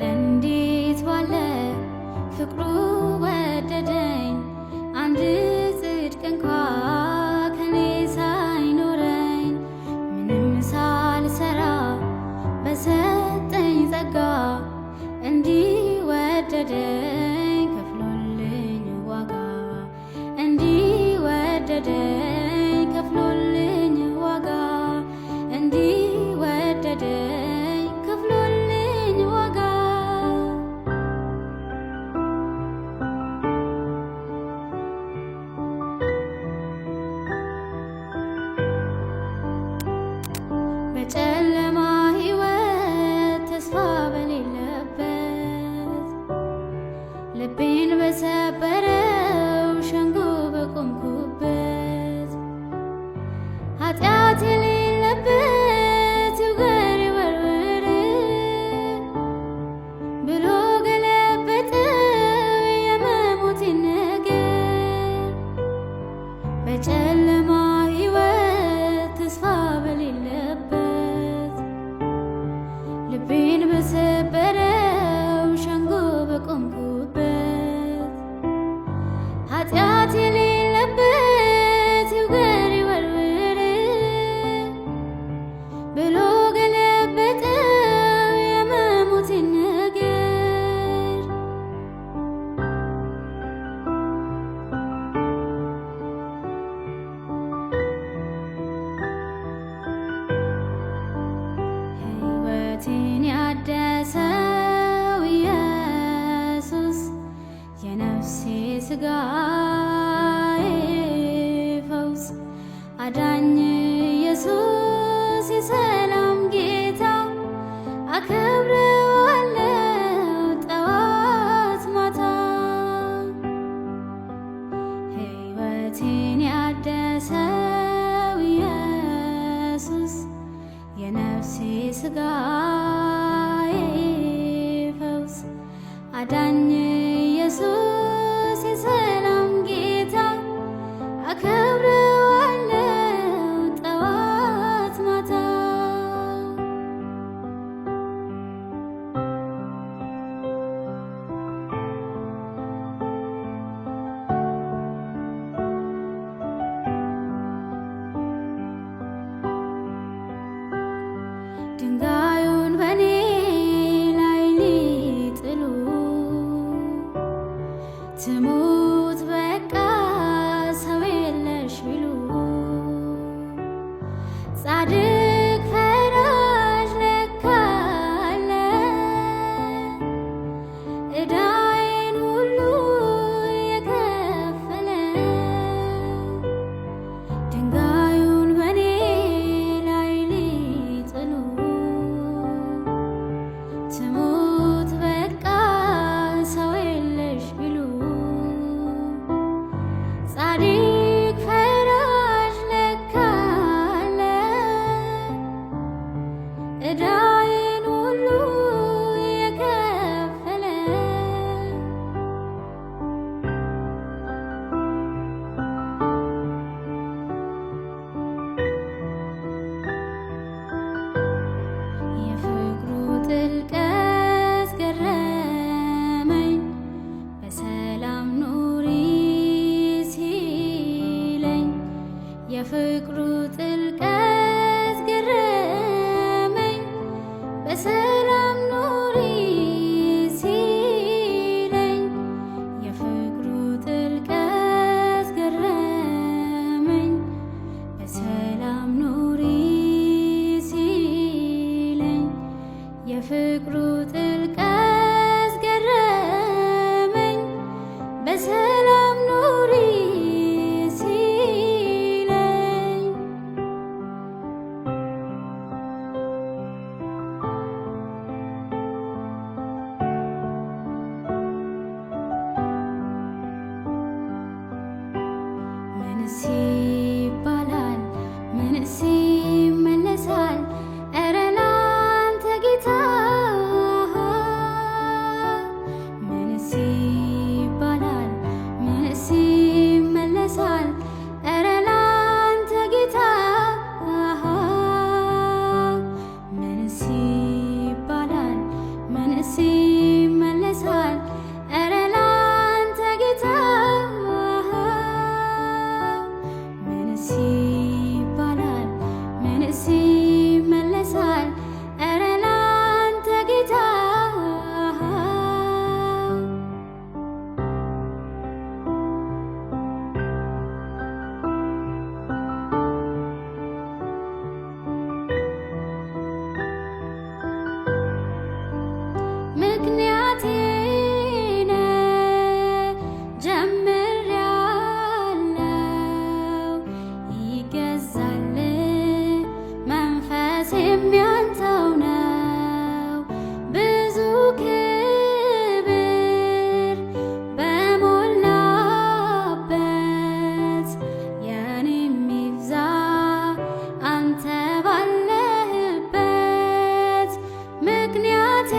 እንዴት ባለ ፍቅሩ ወደደኝ አንድ ጽድቅ እንኳ ከኔ ሳይኖረኝ ምንም ሳልሰራ በሰጠኝ ጸጋ እንዲህ ወደደኝ ከፍሎልኝ ዋጋ እንዲህ ወደደኝ ከፍሎልኝ ዋጋ እንዲህ ወደደኝ ከፍሎልኝ ዋጋ በጨለማ ሕይወት ተስፋ በሌለበት ልቤን በሰበረው ሸንጎ በቆምኩበት ኃጢአት የሌለበት ይውገር ይወርወር ብሎ ገለበጠው የመሞቴን ነገር በጨለማ ሕይወት ተስፋ በሌለበት ልቤን በሰበረው ሸንጎ በቆምኩበት ኃጢአት የሌለበት ይውገር ይወርወር ብሎ ገለበጠው የመሞቴን ነገር ሕይወቴን ያደሰው ኢየሱስ የነፍሴ ሥጋዬ ፈውስ አዳኝ ኢየሱስ የሰላም ጌታ አከብረዋለሁ ጠዋት ማታ ሕይወቴን ያደሰው ኢየሱስ የነፍሴ ሥጋዬ ፈውስ አዳኝ ኢየሱስ የሰላም ጌታ አከብረዋለሁ ጠዋት ማታ ድንጋዩን በኔ ላይ ሊጥሉ ትሙት በቃ ሰው የለሽ ቢሉ ጻድቅ ፈራጅ ለካ አለ ዕዳዬን ሁሉ የከፈለ ድንጋዩን በኔ ላይ ሊጥሉ ትሙት በቃ ሰው የለሽ ቢሉ ጻድቅ ፈራጅ ለካ አለ ዕዳዬን ሁሉ የከፈለ ይመለሳል? ኧረ ላንተ ጌታ ምንስ ይባላል? ምንስ ይመለሳል? ኧረ ላንተ ጌታ ምክንያቴ ነህ ጀምሬያለሁ ይገዛል መንፈሴም ያንተው ነው ብዙ ክብር በሞላበት የኔም ይብዛ አንተ ባለህበት ምክንያቴ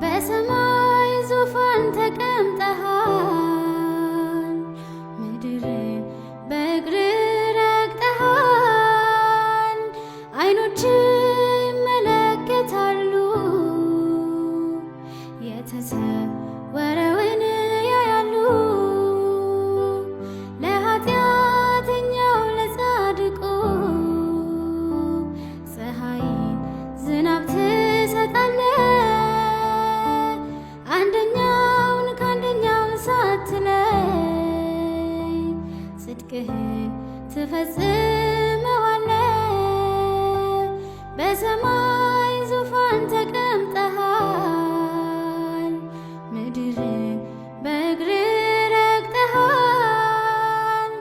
በሰማይ ዙፋን ተቀምጠሃል ምድርን በእግርህ ረግጠሃል ዓይኖችህ ይመለከታሉ የተሰወረውን ያያሉ ለኃጢአተኛው ለጻድቁ ፀሐይን ዝናብ ትሰጣለህ አንደኛውን ከአንደኛው ሳትለይ ጽድቅህን ትፈጽመዋለህ በሰማይ ዙፋን ተቀምጠሃል ምድርን በእግርህ ረግጠሃል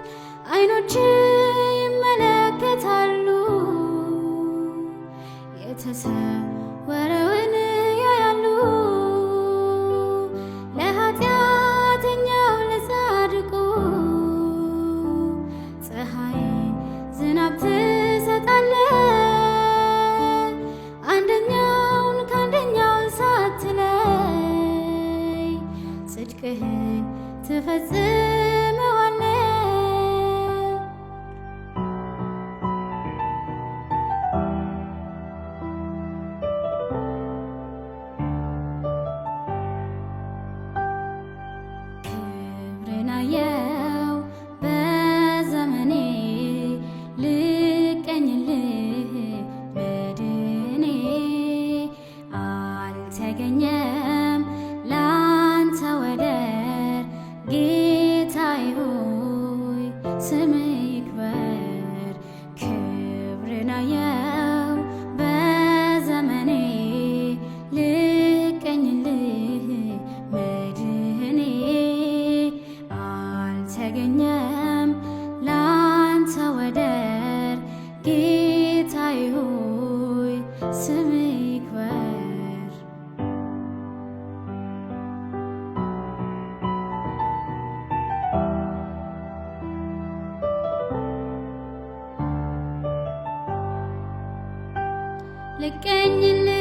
ዓይኖችህ ይመለከታሉ የተሰወረውን ያያሉ ለኃጢአተኛው ለጻድቁ ፀሐይን ዝናብ ትሰጣለህ አንደኛውን ከአንደኛው ሳትለይ ጽድቅህን ትፈጽመዋለህ ክብርን አየው በዘመኔ ልቀኝልህ መድኔ አልተገኘም ላንተ ወደር ጌታዬ ሆይ ስምህ ይክበር ክብርን አየው በዘመኔ ልቀኝልህ መድኔ አልተገኘም ላንተ ወደር ጌታዬ ሆይ ስምህ ይክበር ልቀኝልህ